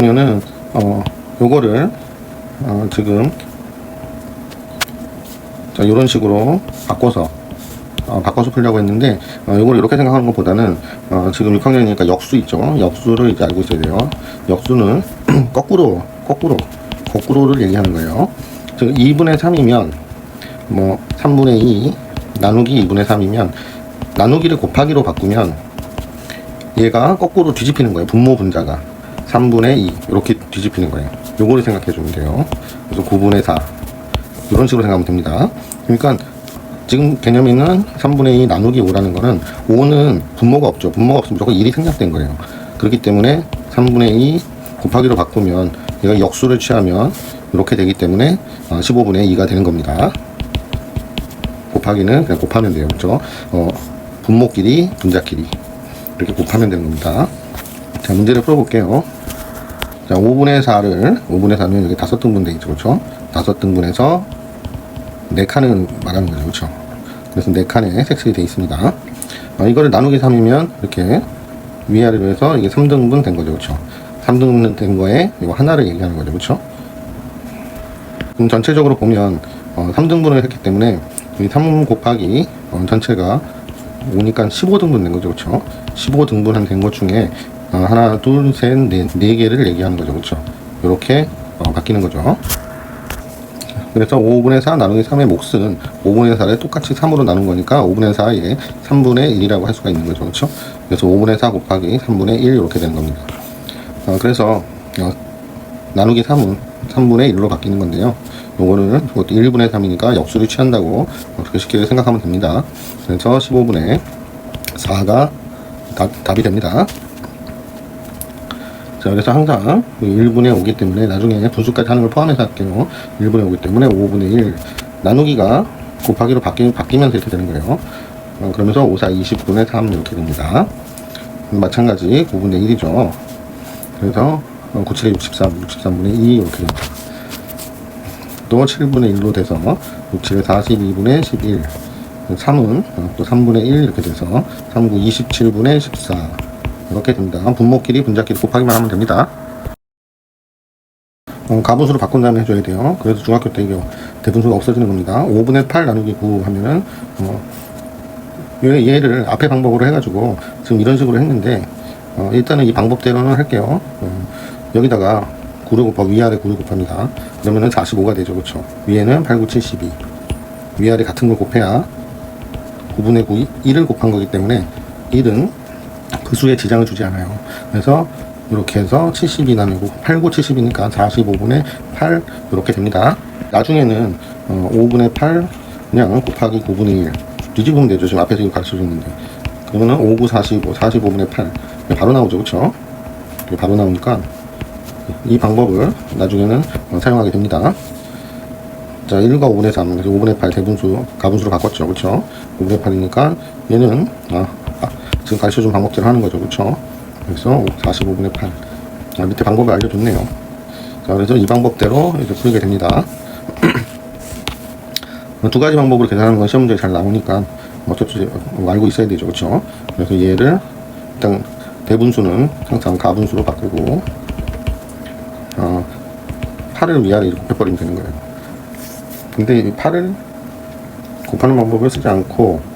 그러면은 요거를 지금 자 이런 식으로 바꿔서 풀려고 했는데 이걸 이렇게 생각하는 것보다는 지금 6학년이니까 역수 있죠. 역수를 이제 알고 있어야 돼요. 역수는 거꾸로를 얘기하는 거예요. 즉 2분의 3이면 뭐 3분의 2 나누기 2분의 3이면 나누기를 곱하기로 바꾸면 얘가 거꾸로 뒤집히는 거예요. 분모 분자가 3분의 2 이렇게 뒤집히는 거예요. 요거를 생각해 주면 돼요. 그래서 9분의 4 이런 식으로 생각하면 됩니다. 그러니까 지금 개념에는 3분의 2 나누기 5라는 거는 5는 분모가 없죠. 분모가 없으면 무조건 1이 생략된 거예요. 그렇기 때문에 3분의 2 곱하기로 바꾸면 얘가 역수를 취하면 이렇게 되기 때문에 15분의 2가 되는 겁니다. 곱하기는 그냥 곱하면 돼요. 그렇죠? 분모끼리 분자끼리 이렇게 곱하면 되는 겁니다. 자, 문제를 풀어볼게요. 자, 5분의 4는 여기 5등분 되겠죠. 그렇죠? 5등분해서 4칸을 말하는 거죠. 그렇죠? 그래서 4칸에 색칠이 되어 있습니다. 이거를 나누기 3이면 이렇게 위아래로 해서 이게 3등분 된 거죠. 그렇죠? 3등분 된 거에 이거 하나를 얘기하는 거죠. 그렇죠? 그럼 전체적으로 보면 3등분을 했기 때문에 이 3 곱하기 전체가 5니까 15등분 된 거죠. 그렇죠? 15등분 된 것 중에 하나, 둘, 셋, 네 개를 얘기하는 거죠. 그렇죠? 이렇게 바뀌는 거죠. 그래서 5분의 4 나누기 3의 몫은 5분의 4를 똑같이 3으로 나눈 거니까 5분의 4에 3분의 1이라고 할 수가 있는 거죠. 그렇죠? 그래서 5분의 4 곱하기 3분의 1 이렇게 되는 겁니다. 그래서 나누기 3은 3분의 1로 바뀌는 건데요. 요거는 1분의 3이니까 역수를 취한다고 그렇게 쉽게 생각하면 됩니다. 그래서 15분의 4가 답이 됩니다. 자, 그래서 항상 1분에 오기 때문에 나중에 분수까지 하는 걸 포함해서 할게요. 1분에 오기 때문에 5분의 1 나누기가 곱하기로 바뀌면서 이렇게 되는 거예요. 그러면서 5, 4, 20분의 3 이렇게 됩니다. 마찬가지 9분의 1이죠. 그래서 9, 7에 63, 63분의 2 이렇게 됩니다. 또 7분의 1로 돼서 6, 7에 42분의 11 3은 또 3분의 1 이렇게 돼서 3, 9, 27분의 14 이렇게 됩니다. 분모끼리 분자끼리 곱하기만 하면 됩니다. 가분수로 바꾼 다음에 해줘야 돼요. 그래서 중학교 때 이게 대분수가 없어지는 겁니다. 5분의 8 나누기 9 하면은 얘를 앞에 방법으로 해가지고 지금 이런 식으로 했는데 일단은 이 방법대로는 할게요. 여기다가 9를 곱하고 위아래 9를 곱합니다. 그러면은 45가 되죠. 그렇죠? 위에는 8, 9, 72 위아래 같은 걸 곱해야 9분의 9 1을 곱한 거기 때문에 1은 그 수에 지장을 주지 않아요. 그래서 이렇게 해서 72 나누고 8, 9, 70이니까 45분의 8 이렇게 됩니다. 나중에는 5분의 8 그냥 곱하기 9분의 1 뒤집으면 되죠. 지금 앞에서 이거 가르쳐 줬는데 그러면은 5, 9, 45 45분의 8 바로 나오죠. 그렇죠? 바로 나오니까 이 방법을 나중에는 사용하게 됩니다. 자, 1과 5분의 3 그래서 5분의 8 대분수 가분수로 바꿨죠. 그렇죠? 5분의 8이니까 얘는 지금 가르쳐준 방법대로 하는 거죠. 그렇죠? 그래서 45분의 8 밑에 방법을 알려줬네요. 자, 그래서 이 방법대로 이제 풀게 됩니다. 두 가지 방법으로 계산하는 건 시험 문제에 잘 나오니까 어차피 알고 있어야 되죠. 그렇죠? 그래서 얘를 일단 대분수는 항상 가분수로 바꾸고 8을 위아래 이렇게 곱해버리면 되는 거예요. 근데 이 8을 곱하는 방법을 쓰지 않고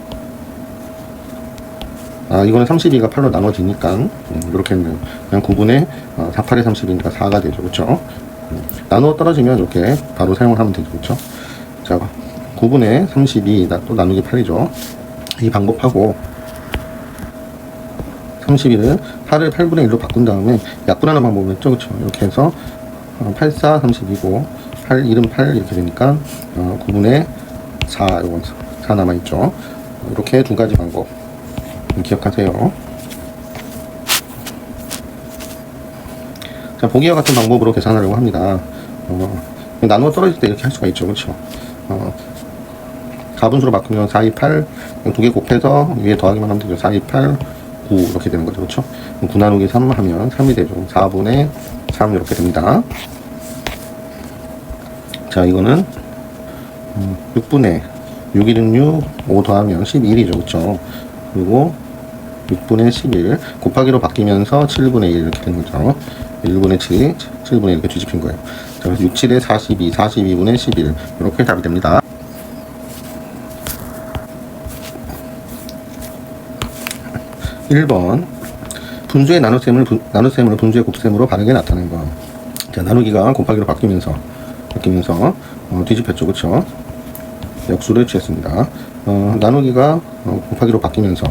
이거는 32가 8로 나눠지니까 이렇게 했네요. 그냥 9분의 4, 8에 30이니까 4가 되죠. 그렇죠? 나누어 떨어지면 이렇게 바로 사용을 하면 되죠. 그렇죠? 자, 9분의 32 또 나누기 8이죠. 이 방법하고 31을 8을 8분의 1로 바꾼 다음에 약분하는 방법을 했죠. 그렇죠? 이렇게 해서 8, 4, 32고 8, 1은 8 이렇게 되니까 9분의 4 이건 4 남아있죠. 이렇게 두 가지 방법 기억하세요. 자, 보기와 같은 방법으로 계산하려고 합니다. 나누어 떨어질 때 이렇게 할 수가 있죠. 그렇죠? 가분수로 바꾸면 4, 2, 8 두 개 곱해서 위에 더하기만 하면 되죠. 4, 2, 8, 9 이렇게 되는 거죠. 그렇죠? 9 나누기 3 하면 3이 되죠. 4분의 3 이렇게 됩니다. 자, 이거는 6분의 6, 1은 6, 5 더하면 11이죠. 그렇죠? 그리고 6분의 11 곱하기로 바뀌면서 7분의 1 이렇게 된 거죠. 1분의 7이 7분의 1 이렇게 뒤집힌 거예요. 자, 그래서 6, 7에 42, 42분의 11 이렇게 답이 됩니다. 1번 분수의 나눗셈을 분수의 곱셈으로 바르게 나타낸 거. 자, 나누기가 곱하기로 바뀌면서 뒤집혔죠, 그렇죠? 역수를 취했습니다. 나누기가 곱하기로 바뀌면서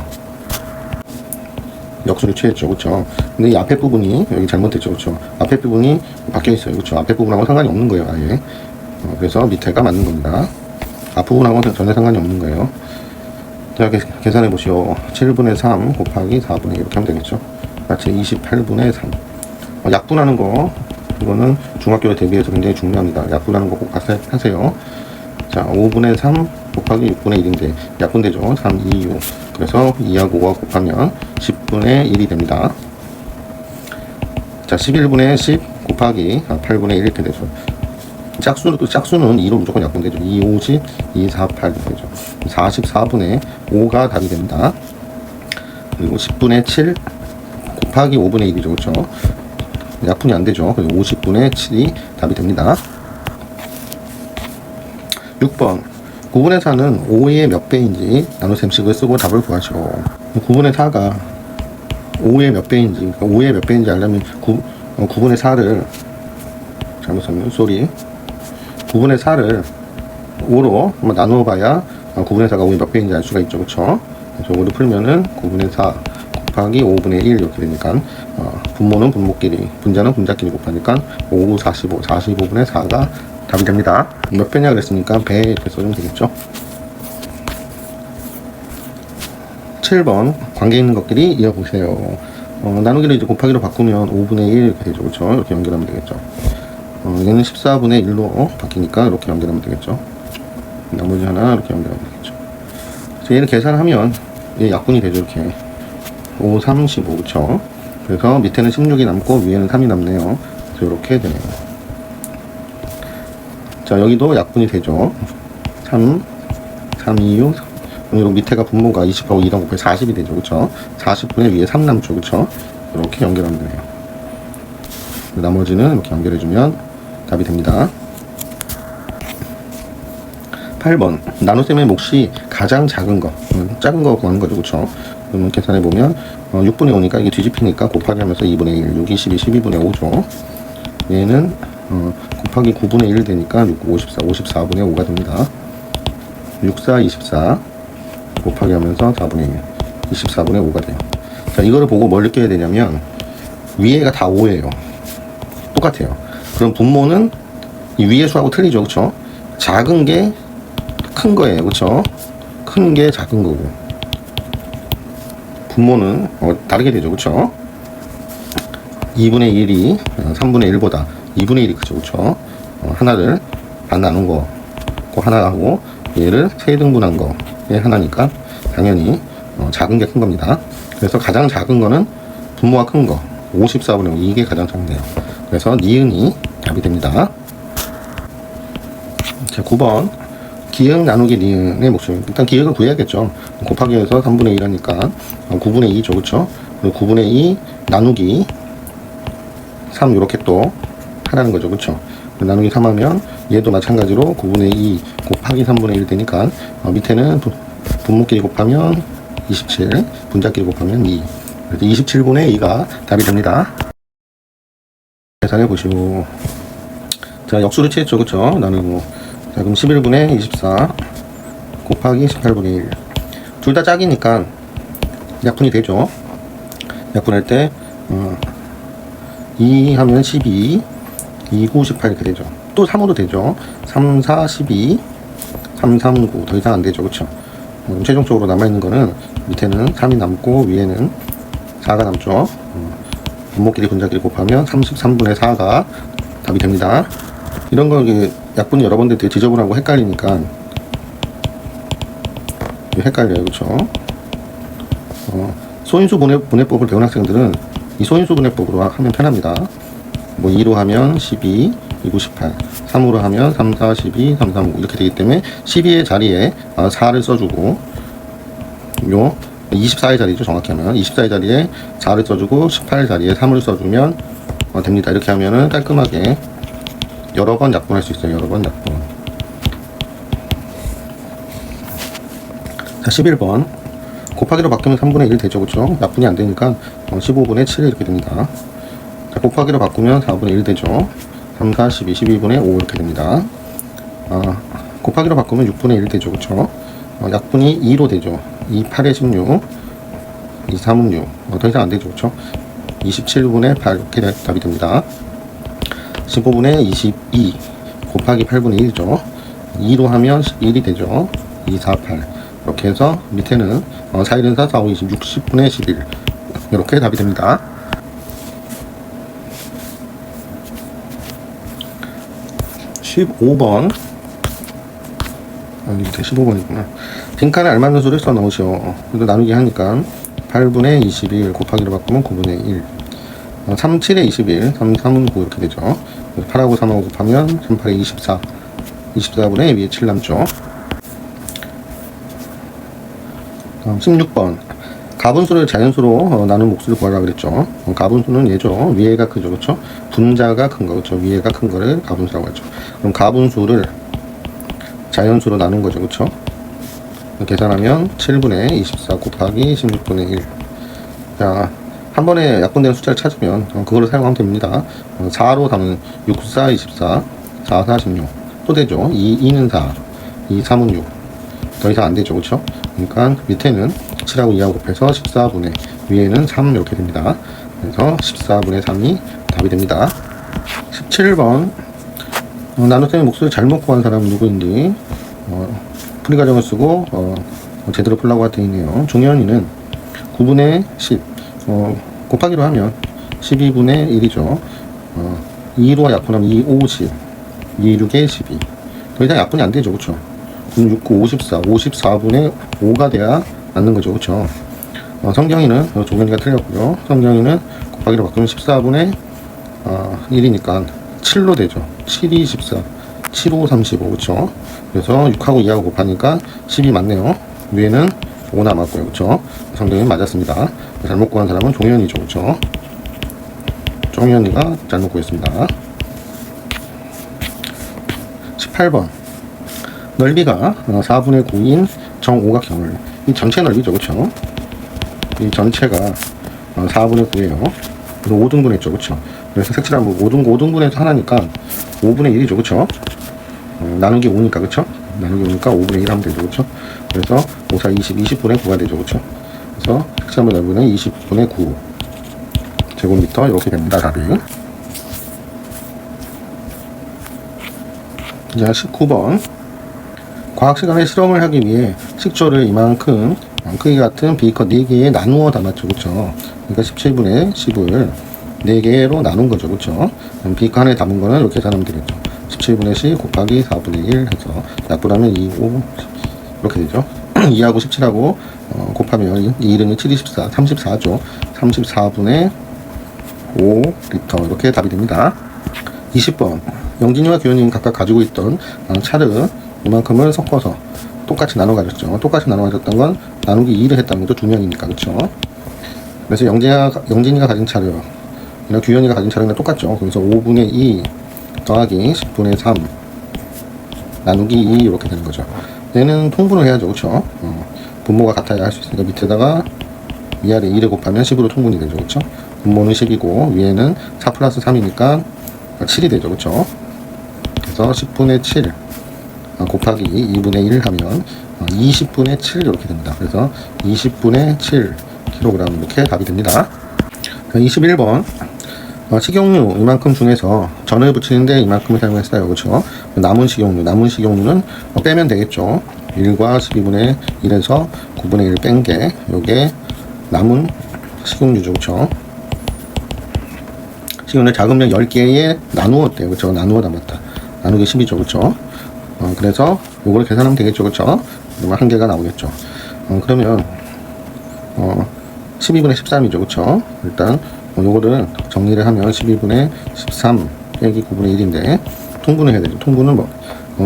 역수를 취했죠, 그렇죠? 근데 이 앞에 부분이 여기 잘못됐죠, 그렇죠? 앞에 부분이 바뀌어 있어요, 그렇죠? 앞에 부분하고 상관이 없는 거예요, 아예. 그래서 밑에가 맞는 겁니다. 앞부분하고는 전혀 상관이 없는 거예요. 자, 계산해 보시오. 7분의 3 곱하기 4분의 1 이렇게 하면 되겠죠. 같이 28분의 3. 약분하는 거, 이거는 중학교에 대비해서 굉장히 중요합니다. 약분하는 거 꼭 하세요. 자, 5분의 3 곱하기 6분의 1인데 약분되죠. 3, 2, 6. 그래서 2하고 5가 곱하면 10분의 1이 됩니다. 자, 11분의 10 곱하기 8분의 1 이렇게 되죠. 짝수는 2로 무조건 약분되죠. 2, 50, 2, 4, 8 되죠. 44분의 5가 답이 됩니다. 그리고 10분의 7 곱하기 5분의 1이죠. 그렇죠? 약분이 안 되죠. 그래서 50분의 7이 답이 됩니다. 6번 9분의 4는 5의 몇 배인지 나눗셈식을 쓰고 답을 구하시오. 9분의 4가 5의 몇 배인지, 그러니까 5의 몇 배인지 알려면 9분의 4를 잘못 썼네요. 쏘리. 9분의 4를 5로 한번 나누어 봐야 9분의 4가 5의 몇 배인지 알 수가 있죠. 그쵸? 그래서 5를 풀면은 9분의 4 곱하기 5분의 1 이렇게 되니까 분모는 분모끼리, 분자는 분자끼리 곱하니까 5, 9, 45, 45분의 4가 답이 됩니다. 몇 배냐 그랬으니까 배 이렇게 써주면 되겠죠. 7번 관계 있는 것끼리 이어보세요. 나누기를 이제 곱하기로 바꾸면 5분의 1 이렇게 되죠. 그렇죠? 이렇게 연결하면 되겠죠. 얘는 14분의 1로 바뀌니까 이렇게 연결하면 되겠죠. 나머지 하나 이렇게 연결하면 되겠죠. 그래서 얘를 계산하면 얘 약분이 되죠. 이렇게 5, 3, 15 그쵸? 그래서 밑에는 16이 남고 위에는 3이 남네요. 그래서 이렇게 되네요. 자, 여기도 약분이 되죠. 3, 3, 2, 6 그리고 밑에가 분모가 20하고 2랑 곱해 40이 되죠. 그쵸? 40분의 위에 3 남죠. 그쵸? 이렇게 연결하면 되네요. 나머지는 이렇게 연결해주면 답이 됩니다. 8번 나눗셈의 몫이 가장 작은 거 구하는 거죠. 그쵸? 그러면 계산해보면 6분의 5니까 이게 뒤집히니까 곱하기 하면서 2분의 1, 6, 22, 12분의 5죠. 얘는 곱하기 9분의 1 되니까 6, 54, 54분의 5가 됩니다. 6, 4, 24 곱하기 하면서 4분의 1, 24분의 5가 돼요. 자, 이거를 보고 뭘 느껴야 되냐면 위에가 다 5예요. 똑같아요. 그럼 분모는 이 위의 수하고 틀리죠. 그쵸? 작은 게 큰 거예요. 그쵸? 큰 게 작은 거고 분모는 다르게 되죠. 그쵸? 2분의 1이 3분의 1보다 2분의 1이 크죠. 그쵸? 하나를 반 나눈 거 하나하고 얘를 세 등분한 거에 하나니까 당연히 작은 게 큰 겁니다. 그래서 가장 작은 거는 분모가 큰 거 54분의 5 이게 가장 작네요. 그래서 니은이 답이 됩니다. 자, 9번 기억 나누기 니은의 몫을 일단 기억을 구해야겠죠. 곱하기 해서 3분의 1 하니까 9분의 2죠. 그쵸? 그리고 9분의 2 나누기 3 이렇게 또 하라는 거죠. 그쵸? 나누기 3 하면 얘도 마찬가지로 9분의 2 곱하기 3분의 1 되니까 밑에는 분모끼리 곱하면 27 분자끼리 곱하면 2 그래서 27분의 2가 답이 됩니다. 계산해 보시오. 자, 역수를 취했죠. 그쵸? 나누고 자, 그럼 11분의 24 곱하기 18분의 1 둘 다 짝이니까 약분이 되죠. 약분할 때 2 하면 12 2, 9, 18 이렇게 되죠. 또 3으로 되죠. 3, 4, 12 3, 3, 9 더 이상 안 되죠. 그쵸? 최종적으로 남아있는 거는 밑에는 3이 남고 위에는 4가 남죠. 분모끼리 분자끼리 곱하면 33분의 4가 답이 됩니다. 이런 거 약분이 여러 번 되게 지저분하고 헷갈리니까 헷갈려요. 그쵸? 소인수 분해법을 배운 학생들은 이 소인수 분해법으로 하면 편합니다. 뭐 2로 하면 12, 2, 9, 18 3으로 하면 3, 4, 12, 3, 3, 5 이렇게 되기 때문에 12의 자리에 4를 써주고 요 24의 자리죠. 정확히 하면 24의 자리에 4를 써주고 18 자리에 3을 써주면 됩니다. 이렇게 하면은 깔끔하게 여러 번 약분할 수 있어요. 여러 번 약분. 자, 11번. 곱하기로 바꾸면 3분의 1 되죠. 그쵸? 약분이 안 되니까 15분의 7 이렇게 됩니다. 자, 곱하기로 바꾸면 4분의 1 되죠. 3, 4, 12, 12분의 5 이렇게 됩니다. 곱하기로 바꾸면 6분의 1 되죠. 그쵸? 약분이 2로 되죠. 2, 8에 16, 2, 3은 6. 더 이상 안 되죠. 그쵸? 27분의 8 이렇게 답이 됩니다. 15분의 22 곱하기 8분의 1이죠. 2로 하면 1이 되죠. 2, 4, 8 이렇게 해서 밑에는 4, 1은 4, 4, 5, 20, 60분의 11 이렇게 답이 됩니다. 15번 밑에 15번이구나. 빈칸에 알맞는 수를 써 넣으시오. 그래도 나누기 하니까 8분의 21 곱하기로 바꾸면 9분의 1 3, 7에 21 3, 3은 9 이렇게 되죠. 8하고 3하고 곱하면 3, 8에 24 24분의 위에 7 남죠. 다음 16번 가분수를 자연수로 나눈 몫을 구하라 그랬죠. 가분수는 얘죠. 위에가 크죠. 그렇죠? 분자가 큰 거. 그렇죠? 위에가 큰 거를 가분수라고 하죠. 그럼 가분수를 자연수로 나눈 거죠. 그렇죠? 계산하면 7분의 24 곱하기 16분의 1. 자, 한 번에 약분되는 숫자를 찾으면 그걸로 사용하면 됩니다. 4로 가면 6, 4, 24 4, 4, 16 또 되죠. 2는 4 2, 3은 6 더 이상 안 되죠. 그렇죠? 그러니까 밑에는 7하고 2하고 곱해서 14분의 위에는 3 이렇게 됩니다. 그래서 14분의 3이 답이 됩니다. 17번 나눗셈의 몫을 잘못 구한 사람은 누구인지 풀이 과정을 쓰고 제대로 풀라고 되어 있네요. 종현이는 9분의 10 곱하기로 하면 12분의 1이죠. 2로 약분하면 2, 50 2, 6에 12 더 이상 약분이 안 되죠. 그렇죠? 6, 9, 54 54분의 5가 돼야 맞는 거죠. 그렇죠? 성경이는 종현이가 틀렸고요. 성경이는 곱하기로 바꾸면 14분의 1이니까 7로 되죠. 7이 14 7, 5, 35 그렇죠? 그래서 6하고 2하고 곱하니까 10이 맞네요. 위에는 5 남았고요. 그렇죠? 성경이 맞았습니다. 잘못 구한 사람은 종현이죠. 그렇죠? 종현이가 잘못 구했습니다. 18번 넓이가 4분의 9인 정오각형을 이 전체 넓이죠. 그렇죠? 이 전체가 4분의 9예요. 그래서 5등분 했죠. 그렇죠? 그래서 색칠하면 5등분해서 하나니까 5분의 1이죠. 그렇죠? 나누기 5니까 그렇죠? 나누기 5니까 5분의 1 하면 되죠. 그렇죠? 그래서 5, 4, 20, 20분의 9가 되죠. 그렇죠? 그래서 색칠하면 넓이는 20분의 9 제곱미터 이렇게 됩니다. 답이. 자, 19번 과학 시간에 실험을 하기 위해 식초를 이만큼 크기 같은 비커 4개에 나누어 담았죠. 그렇죠? 그러니까 17분의 10을 4개로 나눈 거죠. 그렇죠? 비커 안에 담은 거는 이렇게 계산하면 되겠죠. 17분의 10 곱하기 4분의 1 해서 약분하면 2, 5 이렇게 되죠. 2하고 17하고 곱하면 2, 1은 7, 24 34죠. 34분의 5리터 이렇게 답이 됩니다. 20번 영진이와 규현이는 각각 가지고 있던 차를 이만큼을 섞어서 똑같이 나눠 가졌죠. 똑같이 나눠 가졌던 건 나누기 2를 했다는 거죠. 두 명이니까. 그렇죠? 그래서 영진이가 가진 차를 규현이가 가진 차량이랑 똑같죠. 그래서 5분의 2 더하기 10분의 3 나누기 2 이렇게 되는 거죠. 얘는 통분을 해야죠. 그렇죠? 분모가 같아야 할 수 있으니까 밑에다가 위아래 2를 곱하면 10으로 통분이 되죠. 그렇죠? 분모는 10이고 위에는 4 플러스 3이니까 7이 되죠. 그렇죠? 그래서 10분의 7 곱하기 2분의 1 하면 20분의 7 이렇게 됩니다. 그래서 20분의 7 kg 이렇게 답이 됩니다. 21번 식용유 이만큼 중에서 전을 붙이는데 이만큼을 사용했어요. 그렇죠? 남은 식용유는 빼면 되겠죠. 1과 12분의 1에서 9분의 1 뺀 게 요게 남은 식용유죠. 그렇죠? 식용유 작으면 10개에 나누었대요. 그렇죠? 나누어 담았다. 나누기 10이죠. 그렇죠? 그래서 요걸 계산하면 되겠죠. 그렇죠? 그러면 한 개가 나오겠죠. 그러면 12분의 13이죠. 그렇죠? 일단 요거를 정리를 하면 12분의 13 빼기 9분의 1인데 통분을 해야 되죠. 통분은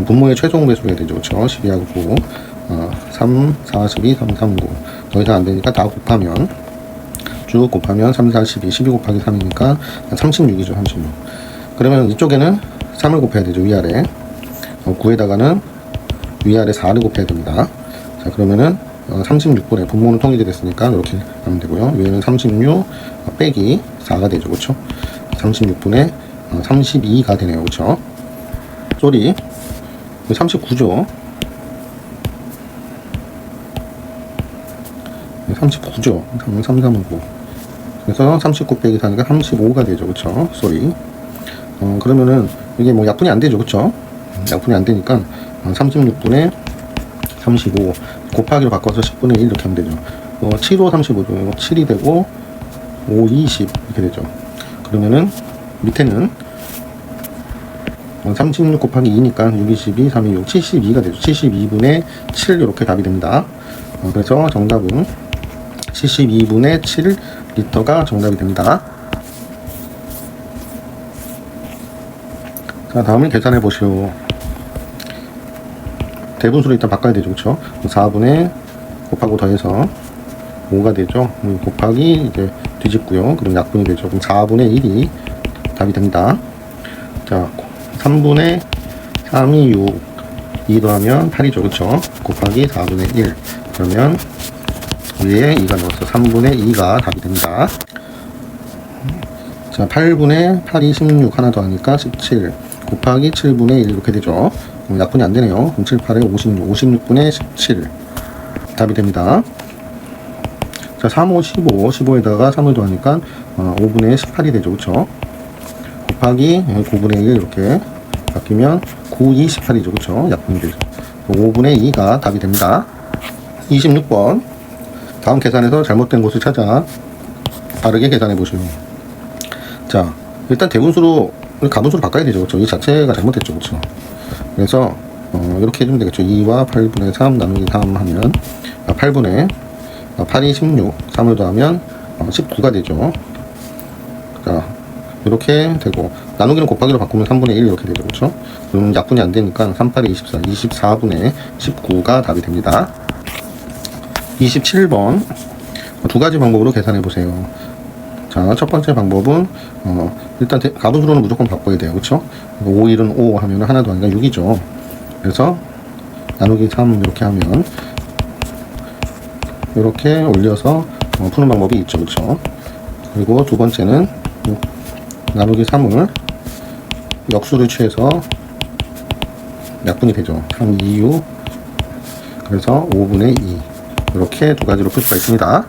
분모의 최종 배수 해야 되죠. 그렇죠? 12하고 9 3, 4, 12, 3, 3, 9. 더 이상 안 되니까 다 곱하면, 쭉 곱하면 3, 4, 12, 12 곱하기 3이니까 36이죠, 36. 그러면 이쪽에는 3을 곱해야 되죠, 위아래. 9에다가는 위아래 4를 곱해야 됩니다. 자, 그러면은 36분의 분모는 통일이 됐으니까 이렇게 하면 되고요. 위에는 36 빼기 4가 되죠, 그렇죠? 36분의 32가 되네요, 그렇죠? 쏘리 39죠. 39죠. 3, 3, 3, 9. 그래서 39 빼기 4니까 35가 되죠, 그렇죠? 쏘리. 그러면은 이게 뭐 약분이 안 되죠, 그렇죠? 약분이 안 되니까 36분의 35 곱하기로 바꿔서 10분의 1 이렇게 하면 되죠. 7, 5, 35죠. 7이 되고 5, 20 이렇게 되죠. 그러면은 밑에는 36 곱하기 2니까 6, 22, 3, 2, 6, 72가 되죠. 72분의 7 이렇게 답이 됩니다. 그래서 정답은 72분의 7리터가 정답이 됩니다. 자, 다음을 계산해 보시오. 대분수로 일단 바꿔야 되죠, 그렇죠? 4분의 곱하고 더해서 5가 되죠. 곱하기 이제 뒤집고요. 그럼 약분이 되죠. 그럼 4분의 1이 답이 됩니다. 자, 3분의 3이 6, 2 더하면 8이죠, 그렇죠? 곱하기 4분의 1. 그러면 위에 2가 넣어서 3분의 2가 답이 됩니다. 자, 8분의 8이 16 하나 더 하니까 17 곱하기 7분의 1 이렇게 되죠. 약분이 안 되네요. 그럼 7, 8에 56, 56분의 17 답이 됩니다. 자, 3, 5, 15, 15에다가 3을 더하니까 5분의 18이 되죠, 그렇죠? 곱하기 9분의 1 이렇게 바뀌면 9, 2, 18이죠, 그렇죠? 약분이 되죠. 5분의 2가 답이 됩니다. 26번 다음 계산에서 잘못된 곳을 찾아 바르게 계산해 보시오. 자, 일단 대분수로 가분수로 바꿔야 되죠, 그렇죠? 이 자체가 잘못됐죠, 그렇죠? 그래서 이렇게 해주면 되겠죠. 2와 8분의 3 나누기 3 하면 8분의 8이 16, 3을 더하면 19가 되죠. 자, 이렇게 되고 나누기는 곱하기로 바꾸면 3분의 1 이렇게 되죠, 그렇죠? 그럼 약분이 안 되니까 3, 8에 24, 24분의 19가 답이 됩니다. 27번 두 가지 방법으로 계산해 보세요. 자, 첫 번째 방법은 일단 가분수로는 무조건 바꿔야 돼요, 그렇죠? 5, 1은 5 하면 하나 더 하니까 6이죠. 그래서 나누기 3 이렇게 하면 이렇게 올려서 푸는 방법이 있죠, 그렇죠? 그리고 두 번째는 나누기 3을 역수를 취해서 약분이 되죠. 3, 2, 6 그래서 5분의 2 이렇게 두 가지로 풀 수가 있습니다.